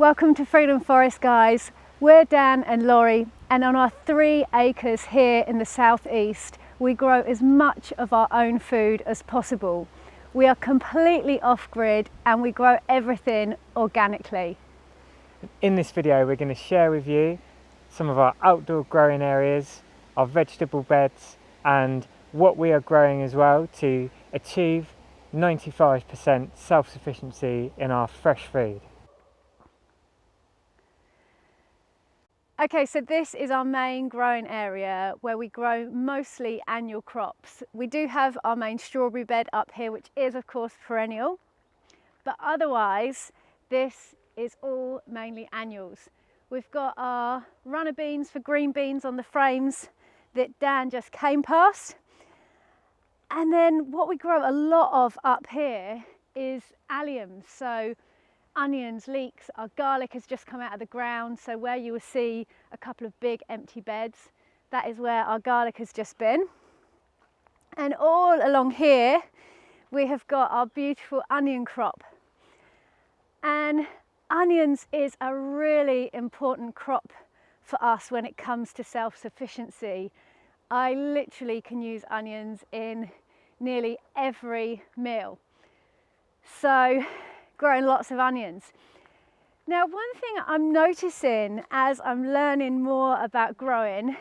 Welcome to Freedom Forest, guys. We're Dan and Laurie, and on our 3 acres here in the southeast, we grow as much of our own food as possible. We are completely off-grid and we grow everything organically. In this video, we're going to share with you some of our outdoor growing areas, our vegetable beds, and what we are growing as well to achieve 95% self-sufficiency in our fresh food. Okay, so this is our main growing area where we grow mostly annual crops. We do have our main strawberry bed up here, which is of course perennial, but otherwise this is all mainly annuals. We've got our runner beans for green beans on the frames that Dan just came past. And then what we grow a lot of up here is alliums. So onions, leeks, our garlic has just come out of the ground. So where you will see a couple of big empty beds, that is where our garlic has just been. And all along here, we have got our beautiful onion crop. And onions is a really important crop for us when it comes to self-sufficiency. I literally can use onions in nearly every meal. So growing lots of onions. Now, one thing I'm noticing as I'm learning more about growing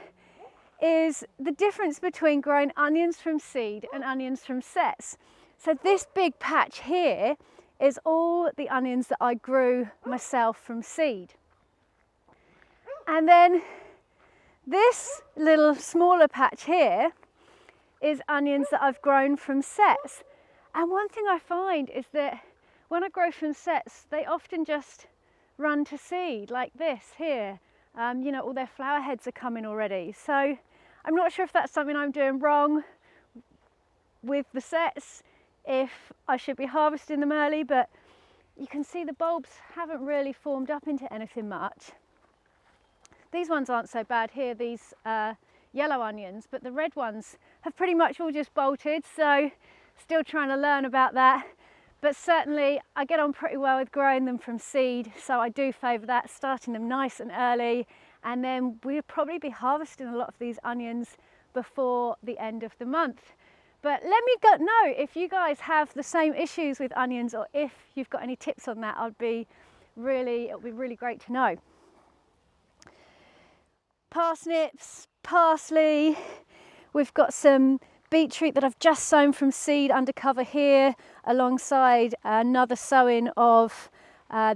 is the difference between growing onions from seed and onions from sets. So this big patch here is all the onions that I grew myself from seed. And then this little smaller patch here is onions that I've grown from sets. And one thing I find is that when I grow from sets, they often just run to seed like this here. You know, all their flower heads are coming already. So I'm not sure if that's something I'm doing wrong with the sets, if I should be harvesting them early, but you can see the bulbs haven't really formed up into anything much. These ones aren't so bad here, these yellow onions, but the red ones have pretty much all just bolted, so still trying to learn about that. But certainly I get on pretty well with growing them from seed, so I do favour that, starting them nice and early, and then we'll probably be harvesting a lot of these onions before the end of the month. But let me know if you guys have the same issues with onions, or if you've got any tips on that. It'll be really great to know. Parsnips, parsley, we've got some beetroot that I've just sown from seed under cover here, alongside another sowing of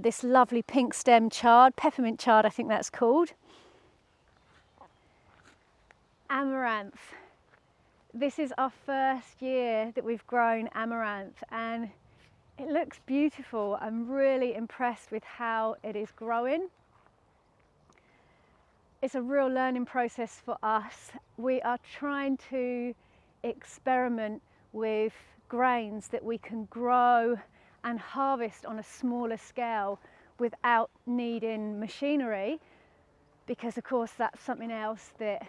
this lovely pink stem chard, peppermint chard I think that's called. Amaranth. This is our first year that we've grown amaranth and it looks beautiful. I'm really impressed with how it is growing. It's a real learning process for us. We are trying to experiment with grains that we can grow and harvest on a smaller scale without needing machinery, because of course that's something else that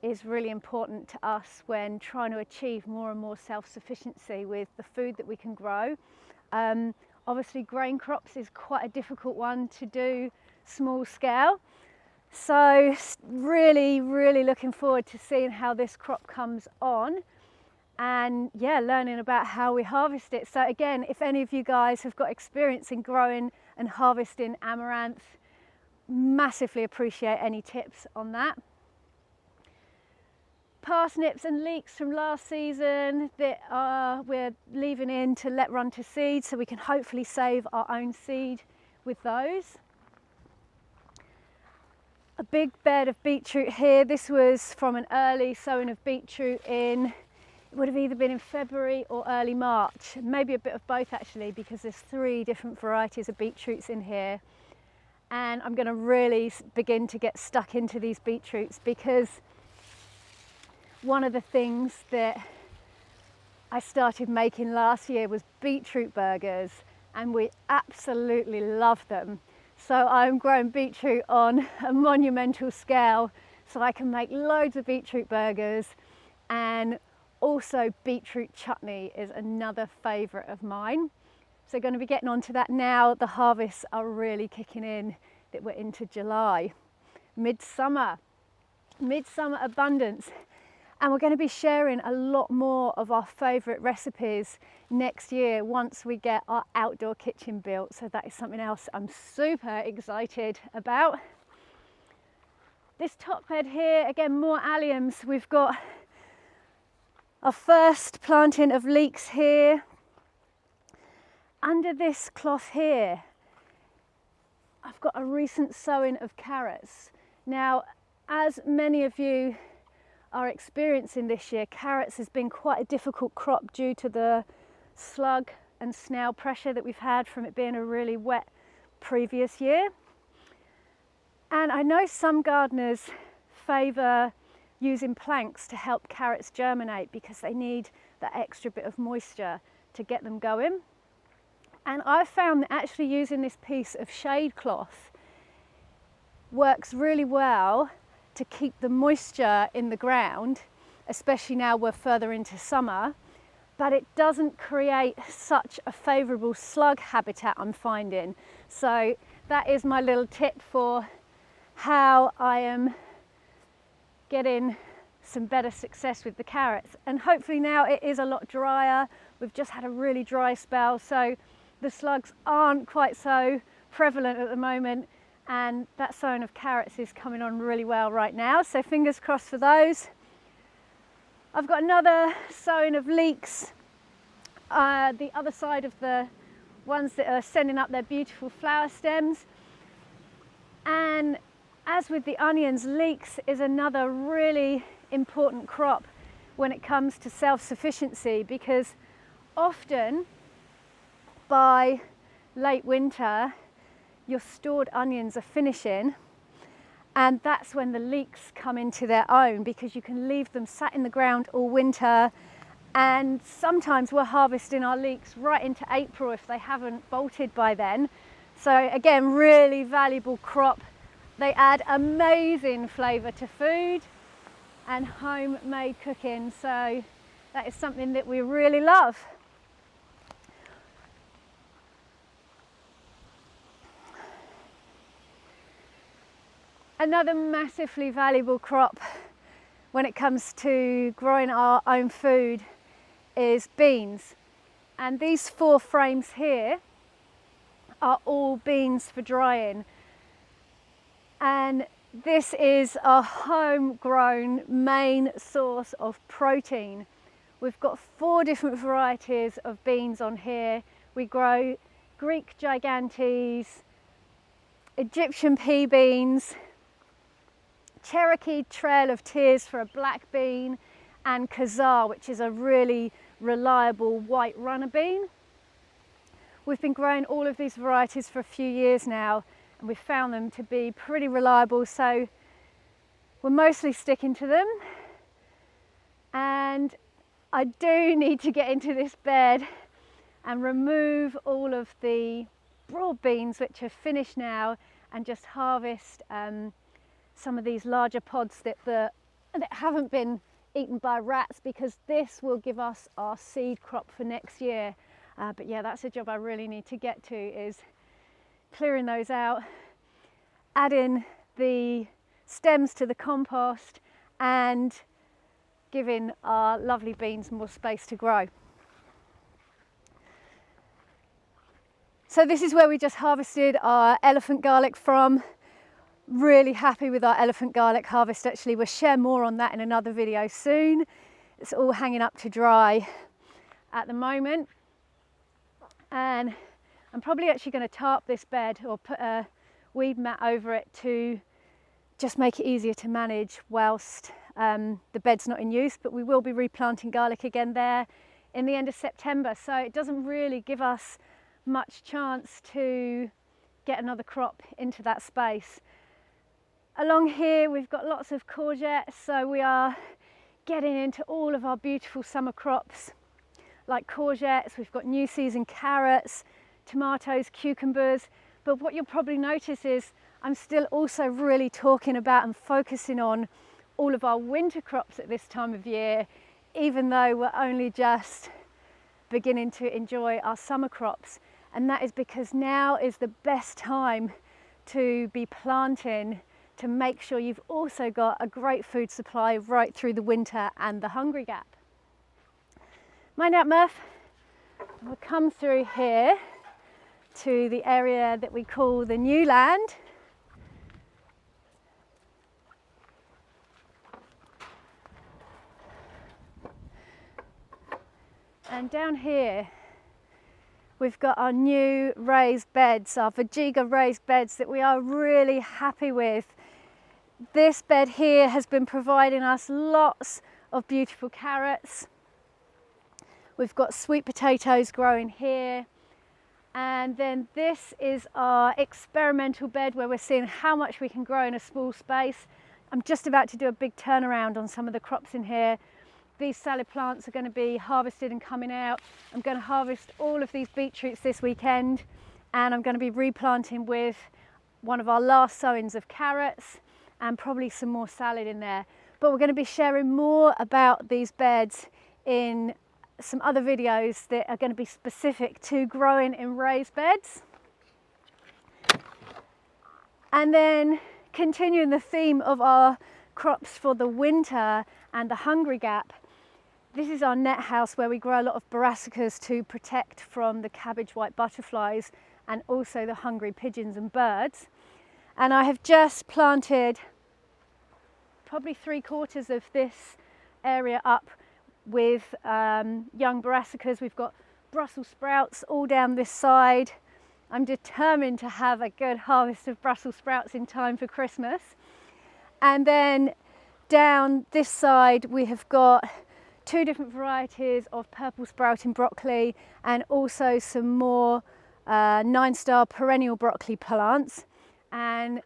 is really important to us when trying to achieve more and more self-sufficiency with the food that we can grow. Obviously grain crops is quite a difficult one to do small scale. So really looking forward to seeing how this crop comes on, and yeah, learning about how we harvest it. So again, if any of you guys have got experience in growing and harvesting amaranth, massively appreciate any tips on that. Parsnips and leeks from last season that we're leaving in to let run to seed, so we can hopefully save our own seed with those. A big bed of beetroot here. This was from an early sowing of beetroot in, it would have either been in February or early March, maybe a bit of both actually, because there's 3 different varieties of beetroots in here. And I'm going to really begin to get stuck into these beetroots, because one of the things that I started making last year was beetroot burgers, and we absolutely love them. So I'm growing beetroot on a monumental scale so I can make loads of beetroot burgers, and also beetroot chutney is another favourite of mine. So going to be getting onto that now. The harvests are really kicking in, that we're into July. Midsummer abundance. And we're going to be sharing a lot more of our favourite recipes next year once we get our outdoor kitchen built. So that is something else I'm super excited about. This top bed here, again, more alliums. We've got our first planting of leeks here. Under this cloth here, I've got a recent sowing of carrots. Now, as many of you are experiencing this year, carrots has been quite a difficult crop due to the slug and snail pressure that we've had from it being a really wet previous year. And I know some gardeners favour using planks to help carrots germinate because they need that extra bit of moisture to get them going. And I've found that actually using this piece of shade cloth works really well to keep the moisture in the ground, especially now we're further into summer, but it doesn't create such a favourable slug habitat, I'm finding. So that is my little tip for how I am getting some better success with the carrots. And hopefully now it is a lot drier. We've just had a really dry spell, so the slugs aren't quite so prevalent at the moment, and that sowing of carrots is coming on really well right now, so fingers crossed for those. I've got another sowing of leeks, the other side of the ones that are sending up their beautiful flower stems. And as with the onions, leeks is another really important crop when it comes to self-sufficiency, because often by late winter your stored onions are finishing, and that's when the leeks come into their own, because you can leave them sat in the ground all winter, and sometimes we're harvesting our leeks right into April if they haven't bolted by then. So again, really valuable crop. They add amazing flavour to food and homemade cooking, so that is something that we really love. Another massively valuable crop when it comes to growing our own food is beans. And these 4 frames here are all beans for drying. And this is our homegrown main source of protein. We've got 4 different varieties of beans on here. We grow Greek gigantes, Egyptian pea beans, Cherokee Trail of Tears for a black bean, and Khazar, which is a really reliable white runner bean. We've been growing all of these varieties for a few years now, and we've found them to be pretty reliable, so we're mostly sticking to them. And I do need to get into this bed and remove all of the broad beans which are finished now, and just harvest some of these larger pods that haven't been eaten by rats, because this will give us our seed crop for next year. But yeah, that's a job I really need to get to, is clearing those out, adding the stems to the compost, and giving our lovely beans more space to grow. So this is where we just harvested our elephant garlic from. Really happy with our elephant garlic harvest actually. We'll share more on that in another video soon. It's all hanging up to dry at the moment. And I'm probably actually going to tarp this bed or put a weed mat over it to just make it easier to manage whilst the bed's not in use. But we will be replanting garlic again there in the end of September. So it doesn't really give us much chance to get another crop into that space. Along here we've got lots of courgettes, so we are getting into all of our beautiful summer crops like courgettes. We've got new season carrots, tomatoes, cucumbers, but what you'll probably notice is I'm still also really talking about and focusing on all of our winter crops at this time of year, even though we're only just beginning to enjoy our summer crops. and that is because now is the best time to be planting, to make sure you've also got a great food supply right through the winter and the hungry gap. Mind out, Murph. We'll come through here to the area that we call the new land. And down here we've got our new raised beds, our Vajiga raised beds that we are really happy with. This bed here has been providing us lots of beautiful carrots. We've got sweet potatoes growing here. And then this is our experimental bed where we're seeing how much we can grow in a small space. I'm just about to do a big turnaround on some of the crops in here. These salad plants are going to be harvested and coming out. I'm going to harvest all of these beetroots this weekend, and I'm going to be replanting with one of our last sowings of carrots and probably some more salad in there. But we're going to be sharing more about these beds in some other videos that are going to be specific to growing in raised beds. And then continuing the theme of our crops for the winter and the hungry gap, this is our net house where we grow a lot of brassicas to protect from the cabbage white butterflies and also the hungry pigeons and birds. And I have just planted probably 3/4 of this area up with young brassicas. We've got Brussels sprouts all down this side. I'm determined to have a good harvest of Brussels sprouts in time for Christmas. And then down this side we have got 2 different varieties of purple sprouting broccoli and also some more 9-star perennial broccoli plants. And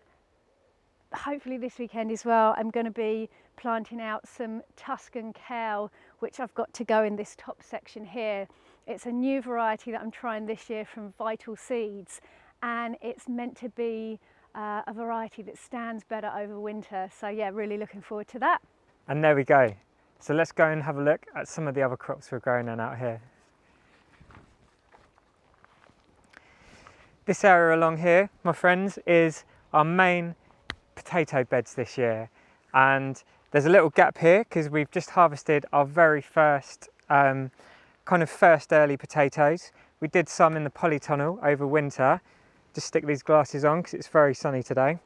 hopefully this weekend as well I'm going to be planting out some Tuscan kale, which I've got to go in this top section here. It's a new variety that I'm trying this year from Vital Seeds, and it's meant to be a variety that stands better over winter. So yeah, really looking forward to that. And there we go. So let's go and have a look at some of the other crops we're growing on out here. This area along here, my friends, is our main potato beds this year. And there's a little gap here because we've just harvested our very first first early potatoes. We did some in the polytunnel over winter. Just stick these glasses on because it's very sunny today.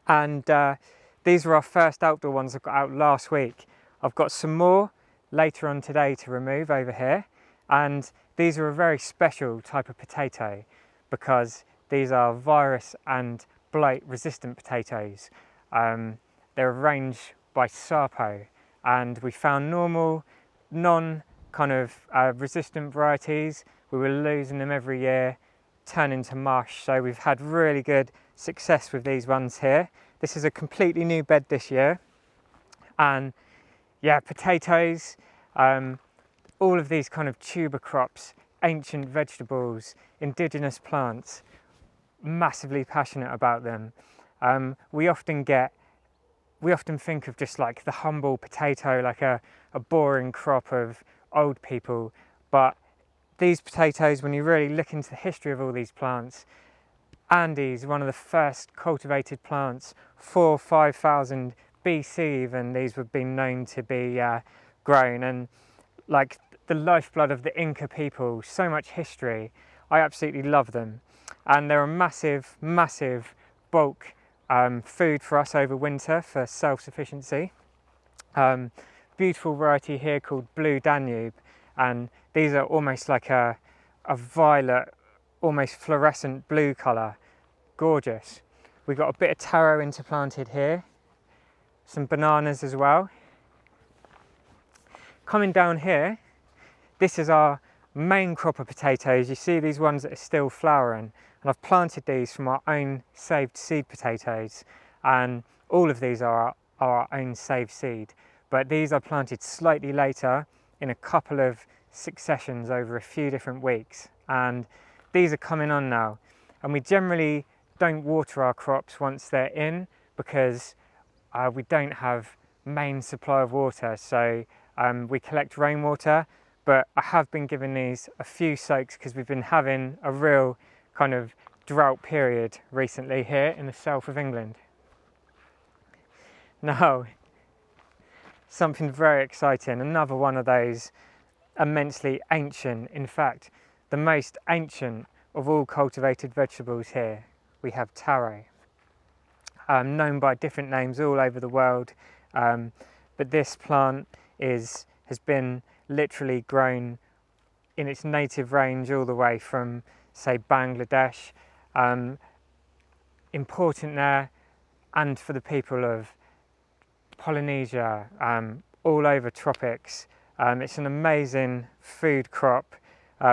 And these were our first outdoor ones I got out last week. I've got some more later on today to remove over here. And these are a very special type of potato because these are virus and blight resistant potatoes. They're arranged by SAPO, and we found normal, resistant varieties. We were losing them every year, turn into mush. So we've had really good success with these ones here. This is a completely new bed this year. And yeah, potatoes, all of these kind of tuber crops, ancient vegetables, indigenous plants, massively passionate about them. We often think of just like the humble potato, like a boring crop of old people. But these potatoes, when you really look into the history of all these plants, Andes, one of the first cultivated plants, 4,000 or 5,000 BC even, these have been known to be grown. And like the lifeblood of the Inca people, so much history. I absolutely love them. And they're a massive, massive bulk food for us over winter for self-sufficiency. Beautiful variety here called Blue Danube, and these are almost like a violet, almost fluorescent blue colour. Gorgeous. We've got a bit of taro interplanted here, some bananas as well. Coming down here, this is our main crop of potatoes. You see these ones that are still flowering, and I've planted these from our own saved seed potatoes, and all of these are our own saved seed, but these are planted slightly later in a couple of successions over a few different weeks, and these are coming on now. And we generally don't water our crops once they're in because we don't have main supply of water, so we collect rainwater, but I have been giving these a few soaks because we've been having a real kind of drought period recently here in the south of England. Now, something very exciting, another one of those immensely ancient, in fact, the most ancient of all cultivated vegetables here. We have taro, known by different names all over the world, but this plant has been literally grown in its native range all the way from, say, Bangladesh, important there, and for the people of Polynesia, all over tropics. It's an amazing food crop,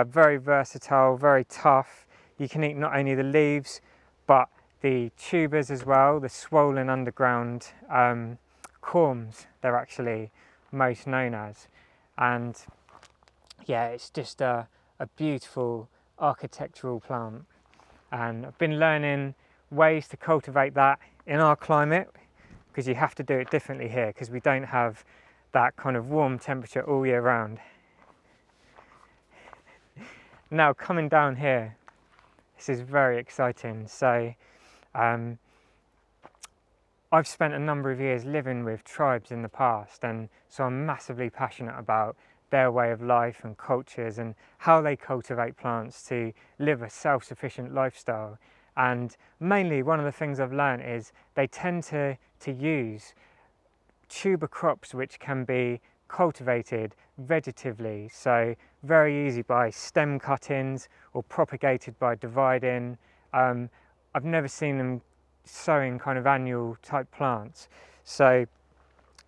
very versatile, very tough. You can eat not only the leaves, but the tubers as well, the swollen underground corms, they're actually most known as. And yeah, it's just a beautiful architectural plant. And I've been learning ways to cultivate that in our climate, because you have to do it differently here because we don't have that kind of warm temperature all year round. Now coming down here, this is very exciting. So I've spent a number of years living with tribes in the past, and so I'm massively passionate about their way of life and cultures and how they cultivate plants to live a self-sufficient lifestyle. And mainly one of the things I've learned is they tend to use tuber crops which can be cultivated vegetatively, so very easy by stem cuttings or propagated by dividing. I've never seen them sowing kind of annual type plants. So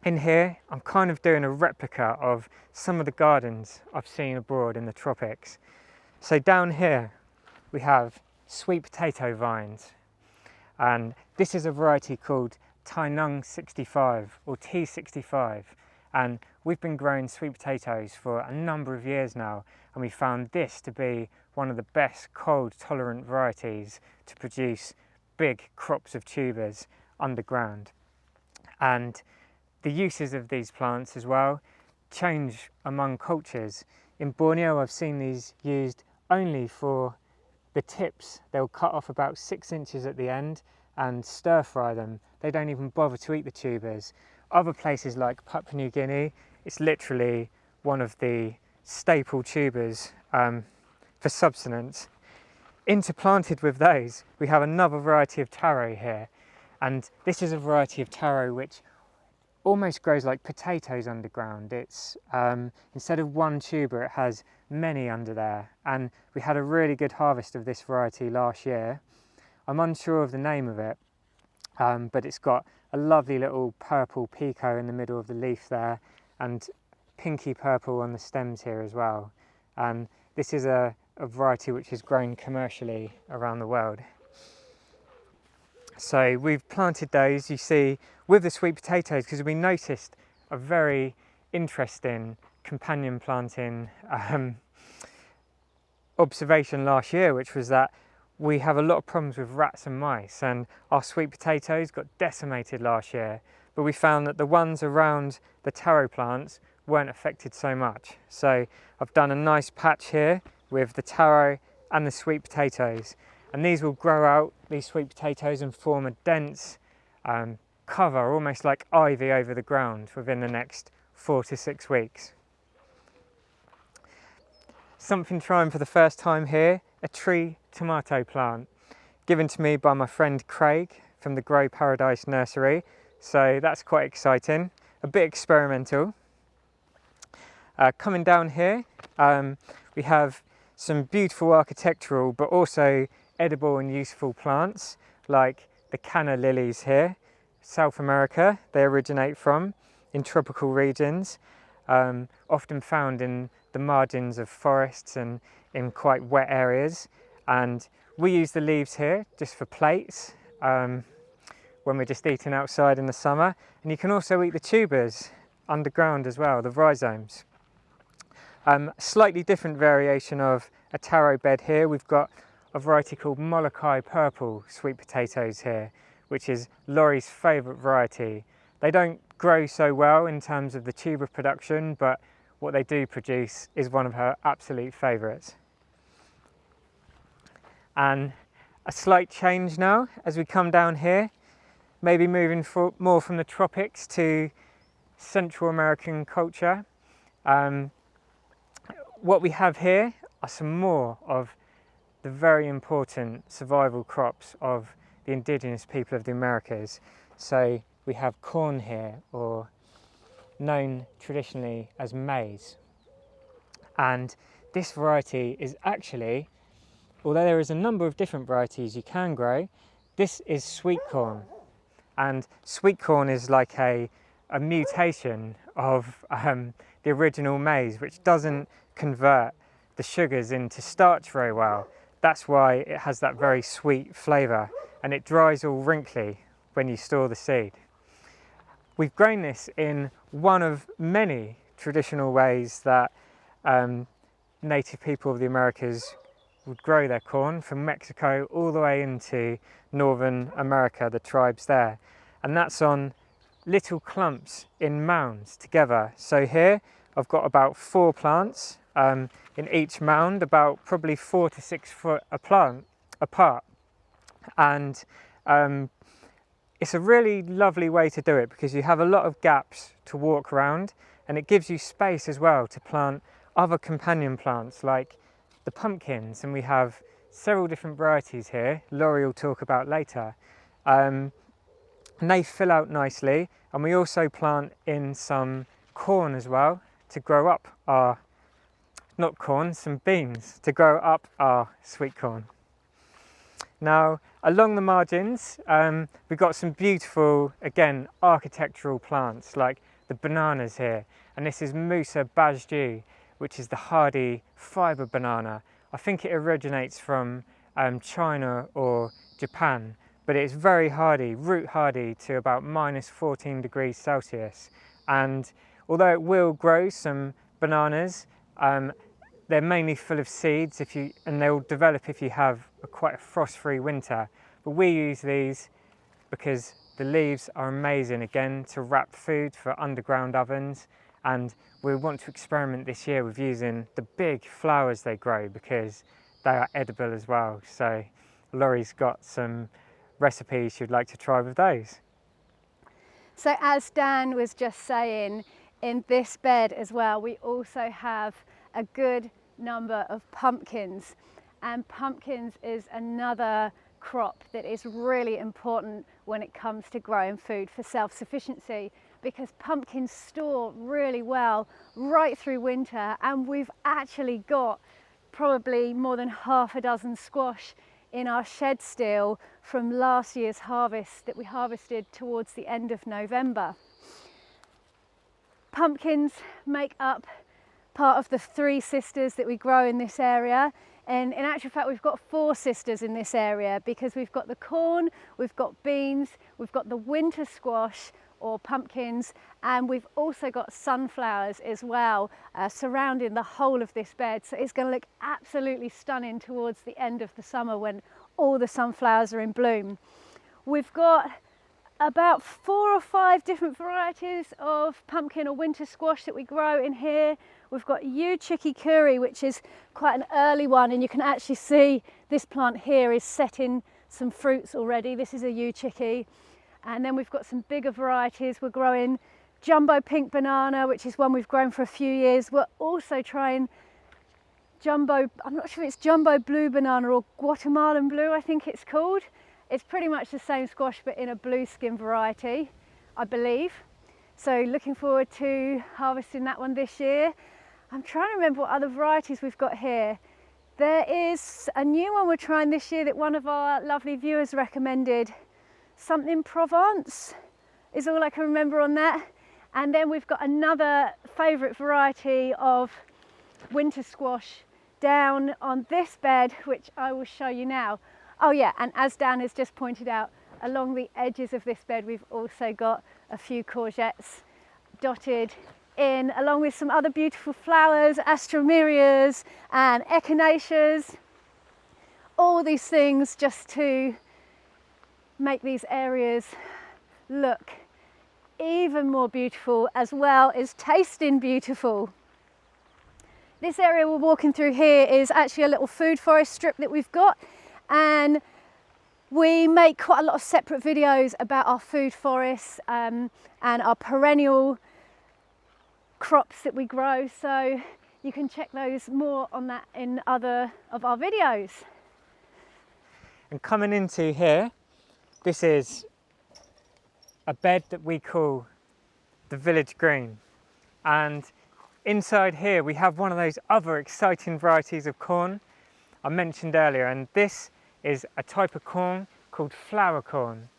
in here I'm kind of doing a replica of some of the gardens I've seen abroad in the tropics. So down here we have sweet potato vines, and this is a variety called Tainung 65 or T65, and we've been growing sweet potatoes for a number of years now, and we found this to be one of the best cold tolerant varieties to produce big crops of tubers underground. And the uses of these plants as well change among cultures. In Borneo I've seen these used only for the tips. They'll cut off about 6 inches at the end and stir fry them. They don't even bother to eat the tubers. Other places like Papua New Guinea, it's literally one of the staple tubers for subsistence. Interplanted with those, we have another variety of taro here, and this is a variety of taro which almost grows like potatoes underground. It's instead of one tuber, it has many under there, and we had a really good harvest of this variety last year. I'm unsure of the name of it, but it's got a lovely little purple pico in the middle of the leaf there, and pinky purple on the stems here as well. And this is a variety which is grown commercially around the world. So we've planted those, you see, with the sweet potatoes, because we noticed a very interesting companion planting observation last year, which was that we have a lot of problems with rats and mice, and our sweet potatoes got decimated last year, but we found that the ones around the taro plants weren't affected so much. So I've done a nice patch here with the taro and the sweet potatoes, and these will grow out, these sweet potatoes, and form a dense cover, almost like ivy, over the ground within the next 4 to 6 weeks. Something trying for the first time here, a tree tomato plant, given to me by my friend Craig from the Grow Paradise Nursery, so that's quite exciting, a bit experimental. Coming down here, we have some beautiful architectural but also edible and useful plants like the canna lilies here, South America they originate from, in tropical regions, often found in the margins of forests and in quite wet areas. And we use the leaves here just for plates when we're just eating outside in the summer, and you can also eat the tubers underground as well, the rhizomes. Slightly different variation of a taro bed here. We've got a variety called Molokai purple sweet potatoes here, which is Laurie's favourite variety. They don't grow so well in terms of the tuber production, but what they do produce is one of her absolute favourites. And a slight change now as we come down here, maybe moving more from the tropics to Central American culture. What we have here are some more of the very important survival crops of the indigenous people of the Americas. So we have corn here, or known traditionally as maize. And this variety is actually, although there is a number of different varieties you can grow, this is sweet corn. And sweet corn is like a mutation of the original maize, which doesn't convert the sugars into starch very well. That's why it has that very sweet flavour, and it dries all wrinkly when you store the seed. We've grown this in one of many traditional ways that native people of the Americas would grow their corn, from Mexico all the way into Northern America, the tribes there. And that's on little clumps in mounds together. So here I've got about 4 plants in each mound, about probably 4 to 6 foot apart. And it's a really lovely way to do it because you have a lot of gaps to walk around, and it gives you space as well to plant other companion plants like the pumpkins, and we have several different varieties here Laurie will talk about later. And they fill out nicely, and we also plant in some corn as well to grow up our, not corn, some beans to grow up our sweet corn. Now along the margins we've got some beautiful, again, architectural plants like the bananas here, and this is Musa Bajju, which is the hardy fibre banana. I think it originates from China or Japan, but it's very hardy, root hardy to about -14 degrees Celsius. And although it will grow some bananas, they're mainly full of seeds and they'll develop if you have quite a frost-free winter. But we use these because the leaves are amazing, again, to wrap food for underground ovens. And we want to experiment this year with using the big flowers they grow because they are edible as well. So Laurie's got some recipes she'd like to try with those. So as Dan was just saying, in this bed as well, we also have a good number of pumpkins. And pumpkins is another crop that is really important when it comes to growing food for self-sufficiency, because pumpkins store really well right through winter, and we've actually got probably more than half a dozen squash in our shed still from last year's harvest that we harvested towards the end of November. Pumpkins make up part of the 3 sisters that we grow in this area, and in actual fact we've got 4 sisters in this area because we've got the corn, we've got beans, we've got the winter squash or pumpkins, and we've also got sunflowers as well surrounding the whole of this bed. So it's going to look absolutely stunning towards the end of the summer when all the sunflowers are in bloom. We've got about 4 or 5 different varieties of pumpkin or winter squash that we grow in here. We've got Chicky Curry, which is quite an early one, and you can actually see this plant here is setting some fruits already. This is a Chicky. And then we've got some bigger varieties. We're growing jumbo pink banana, which is one we've grown for a few years. We're also trying jumbo, I'm not sure if it's jumbo blue banana or Guatemalan blue, I think it's called. It's pretty much the same squash, but in a blue skin variety, I believe. So looking forward to harvesting that one this year. I'm trying to remember what other varieties we've got here. There is a new one we're trying this year that one of our lovely viewers recommended. Something Provence is all I can remember on that. And then we've got another favourite variety of winter squash down on this bed, which I will show you now. Oh yeah, and as Dan has just pointed out, along the edges of this bed we've also got a few courgettes dotted in, along with some other beautiful flowers, astromerias and echinaceas. All these things just to make these areas look even more beautiful, as well as tasting beautiful. This area we're walking through here is actually a little food forest strip that we've got, and we make quite a lot of separate videos about our food forests and our perennial crops that we grow, so you can check those more on that in other of our videos. And coming into here, this is a bed that we call the village green, and inside here we have one of those other exciting varieties of corn I mentioned earlier, and this is a type of corn called flour corn,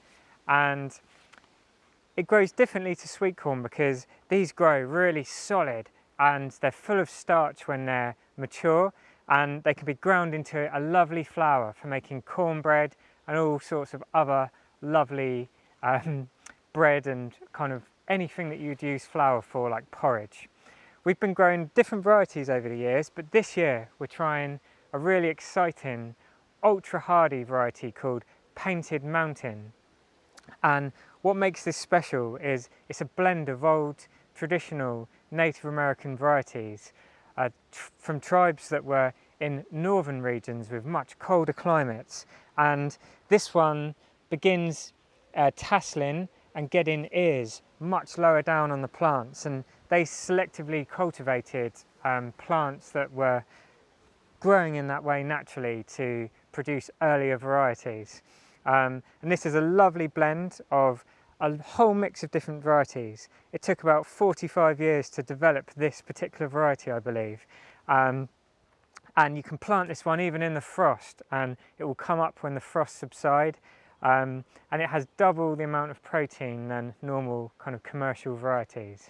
and it grows differently to sweet corn because these grow really solid and they're full of starch when they're mature, and they can be ground into a lovely flour for making cornbread and all sorts of other lovely bread and kind of anything that you'd use flour for, like porridge. We've been growing different varieties over the years, but this year we're trying a really exciting ultra hardy variety called Painted Mountain. And what makes this special is it's a blend of old traditional Native American varieties from tribes that were in northern regions with much colder climates, and this one begins tasseling and getting ears much lower down on the plants, and they selectively cultivated plants that were growing in that way naturally to produce earlier varieties. And this is a lovely blend of a whole mix of different varieties. It took about 45 years to develop this particular variety, I believe. And you can plant this one even in the frost, and it will come up when the frosts subside. And it has double the amount of protein than normal kind of commercial varieties.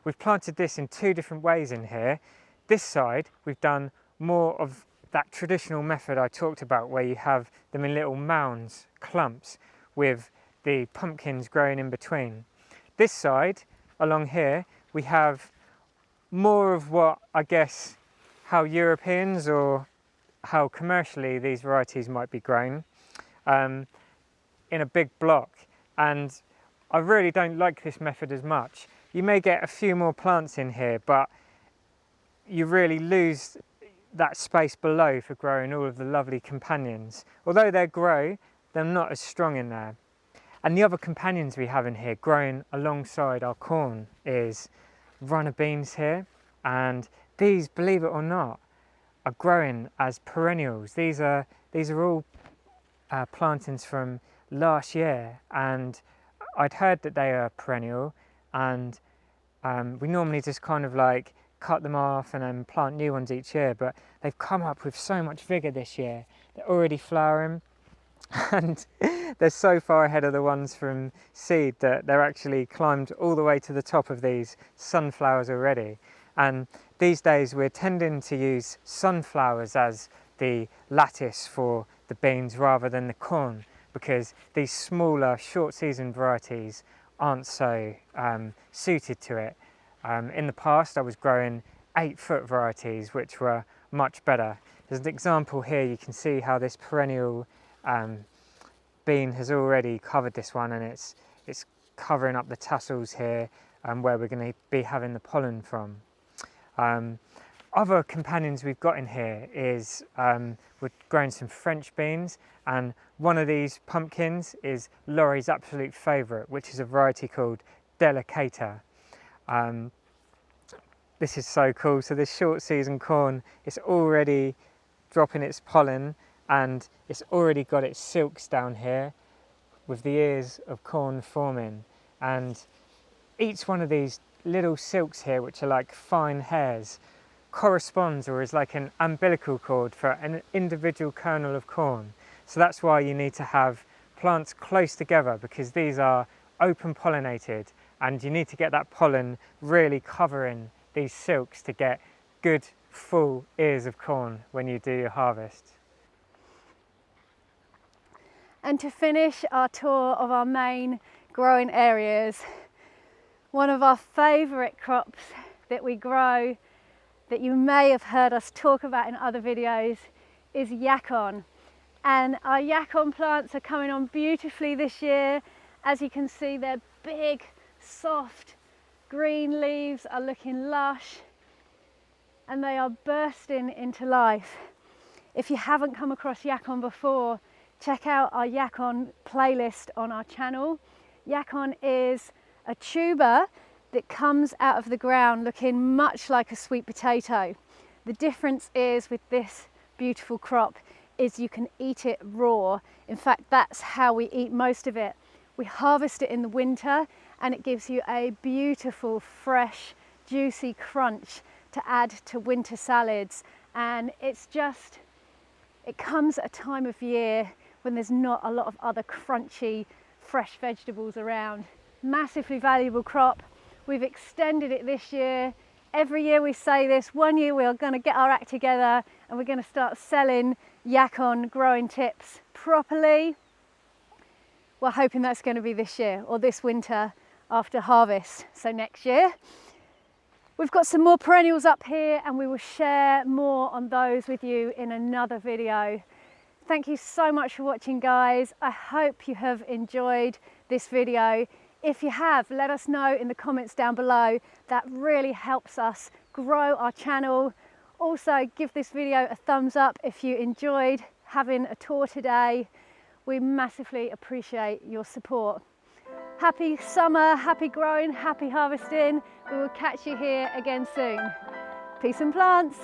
We've planted this in two different ways in here. This side, we've done more of that traditional method I talked about, where you have them in little mounds, clumps, with the pumpkins growing in between. This side, along here, we have more of what, I guess, how Europeans or how commercially these varieties might be grown, in a big block. And I really don't like this method as much. You may get a few more plants in here, but you really lose that space below for growing all of the lovely companions. Although they grow, they're not as strong in there. And the other companions we have in here growing alongside our corn is runner beans here, and these, believe it or not, are growing as perennials. These are all plantings from last year, and I'd heard that they are perennial, and we normally just kind of like cut them off and then plant new ones each year, but they've come up with so much vigour this year. They're already flowering, and they're so far ahead of the ones from seed that they're actually climbed all the way to the top of these sunflowers already. And these days we're tending to use sunflowers as the lattice for the beans rather than the corn, because these smaller short season varieties aren't so suited to it. In the past I was growing 8-foot varieties which were much better. There's an example here. You can see how this perennial bean has already covered this one, and it's covering up the tassels here where we're going to be having the pollen from. Other companions we've got in here is we're growing some French beans, and one of these pumpkins is Laurie's absolute favourite, which is a variety called Delicata. This is so cool. So this short season corn, it's already dropping its pollen, and it's already got its silks down here with the ears of corn forming, and each one of these little silks here, which are like fine hairs, corresponds or is like an umbilical cord for an individual kernel of corn. So that's why you need to have plants close together, because these are open pollinated, and you need to get that pollen really covering these silks to get good full ears of corn when you do your harvest. And to finish our tour of our main growing areas, one of our favourite crops that we grow, that you may have heard us talk about in other videos, is Yakon. And our Yakon plants are coming on beautifully this year. As you can see, they're big, soft, green leaves are looking lush. and they are bursting into life. If you haven't come across Yakon before, check out our Yakon playlist on our channel. Yakon is a tuber that comes out of the ground looking much like a sweet potato. The difference is with this beautiful crop is you can eat it raw. In fact, that's how we eat most of it. We harvest it in the winter and it gives you a beautiful, fresh, juicy crunch to add to winter salads. And it's just, it comes at a time of year when there's not a lot of other crunchy, fresh vegetables around. Massively valuable crop. We've extended it this year. Every year we say this, one year we're going to get our act together and we're going to start selling Yakon growing tips properly. We're hoping that's going to be this year or this winter after harvest, so next year. We've got some more perennials up here and we will share more on those with you in another video. Thank you so much for watching, guys. I hope you have enjoyed this video. If you have, let us know in the comments down below. That really helps us grow our channel. Also, give this video a thumbs up if you enjoyed having a tour today. We massively appreciate your support. Happy summer, happy growing, happy harvesting. We will catch you here again soon. Peace and plants.